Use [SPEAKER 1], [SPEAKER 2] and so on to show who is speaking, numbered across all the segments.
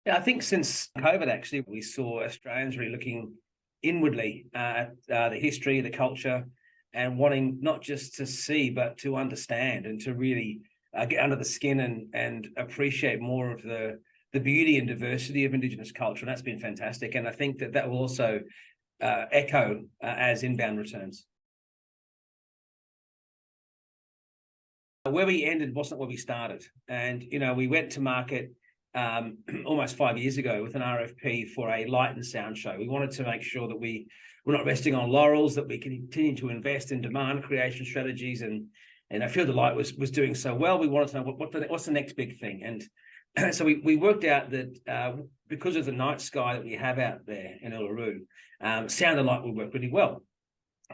[SPEAKER 1] Yeah, I think since COVID, actually, we saw Australians really looking inwardly at the history, the culture, and wanting not just to see, but to understand and to really get under the skin and appreciate more of the beauty and diversity of Indigenous culture. And that's been fantastic. And I think that that will also echo as inbound returns. Where we ended wasn't where we started. And, we went to market almost 5 years ago with an RFP for a light and sound show. We wanted to make sure that we were not resting on laurels, that we continue to invest in demand creation strategies. And I feel the light was doing so well. We wanted to know what's the next big thing. And so we worked out that because of the night sky that we have out there in Uluru, sound and light would work really well.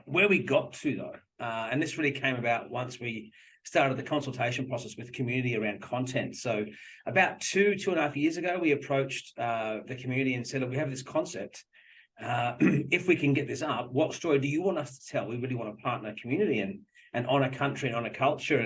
[SPEAKER 1] Where we got to, though, and this really came about once we started the consultation process with community around content. So about two and a half years ago, we approached the community and said, look, we have this concept. If we can get this up, what story do you want us to tell? We really want to partner community and honour country and honour culture.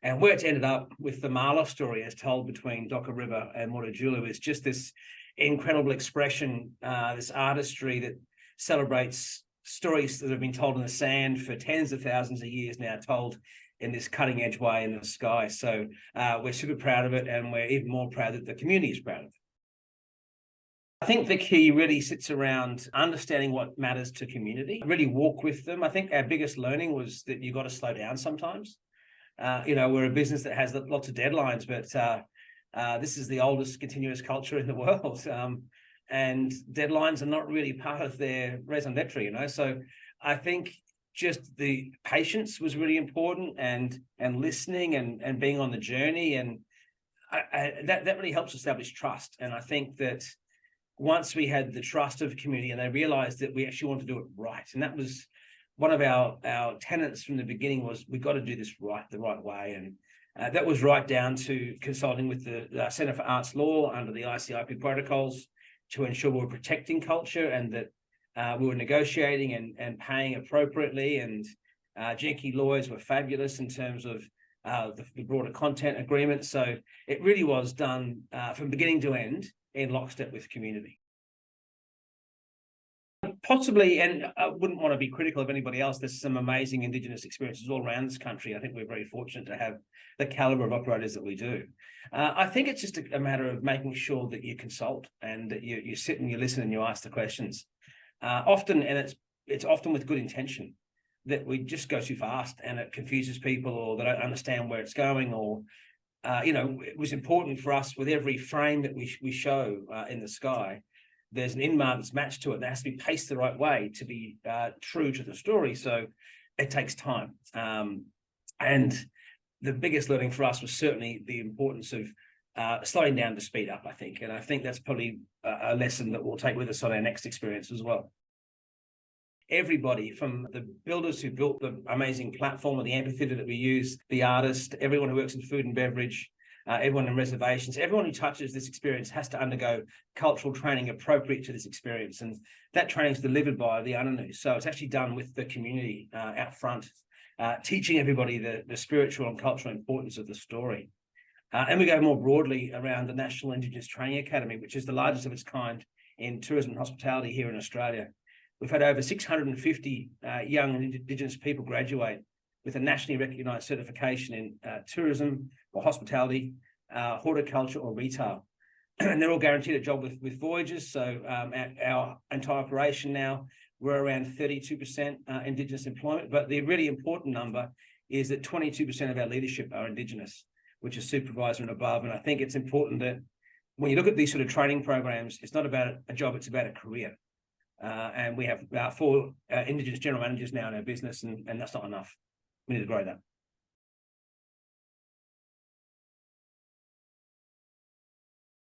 [SPEAKER 1] And where it's ended up with the Marla story as told between Docker River and Wintjiri is just this incredible expression, this artistry that celebrates stories that have been told in the sand for tens of thousands of years now, told in this cutting edge way in the sky. So we're super proud of it, and we're even more proud that the community is proud of it. I think the key really sits around understanding what matters to community, really walk with them. I think our biggest learning was that you've got to slow down sometimes. We're a business that has lots of deadlines, but this is the oldest continuous culture in the world. And deadlines are not really part of their raison d'etre, So I think just the patience was really important, and listening and being on the journey, and that really helps establish trust. And I think that once we had the trust of community and they realized that we actually want to do it right, and that was one of our tenets from the beginning, was we've got to do this right, the right way. And that was right down to consulting with the Centre for Arts Law under the ICIP protocols to ensure we're protecting culture and that we were negotiating and paying appropriately. And Jinky lawyers were fabulous in terms of the broader content agreement. So it really was done from beginning to end in lockstep with community. Possibly, and I wouldn't want to be critical of anybody else, there's some amazing Indigenous experiences all around this country. I think we're very fortunate to have the calibre of operators that we do. I think it's just a matter of making sure that you consult and that you sit and you listen and you ask the questions. Often, and it's often with good intention, that we just go too fast and it confuses people, or they don't understand where it's going, or it was important for us with every frame that we show in the sky. There's an inmar that's matched to it that has to be paced the right way to be true to the story. So it takes time. And the biggest learning for us was certainly the importance of slowing down to speed up, I think. And I think that's probably a lesson that we'll take with us on our next experience as well. Everybody, from the builders who built the amazing platform or the amphitheatre that we use, the artist, everyone who works in food and beverage, everyone in reservations, everyone who touches this experience has to undergo cultural training appropriate to this experience. And that training is delivered by the Anangu. So it's actually done with the community out front, teaching everybody the spiritual and cultural importance of the story. And we go more broadly around the National Indigenous Training Academy, which is the largest of its kind in tourism and hospitality here in Australia. We've had over 650 young Indigenous people graduate with a nationally recognised certification in tourism or hospitality, horticulture or retail. And they're all guaranteed a job with Voyages. So our entire operation now, we're around 32% Indigenous employment. But the really important number is that 22% of our leadership are Indigenous, which is supervisor and above. And I think it's important that when you look at these sort of training programs, it's not about a job, it's about a career. And we have 4 Indigenous general managers now in our business, and that's not enough. We need to grow that.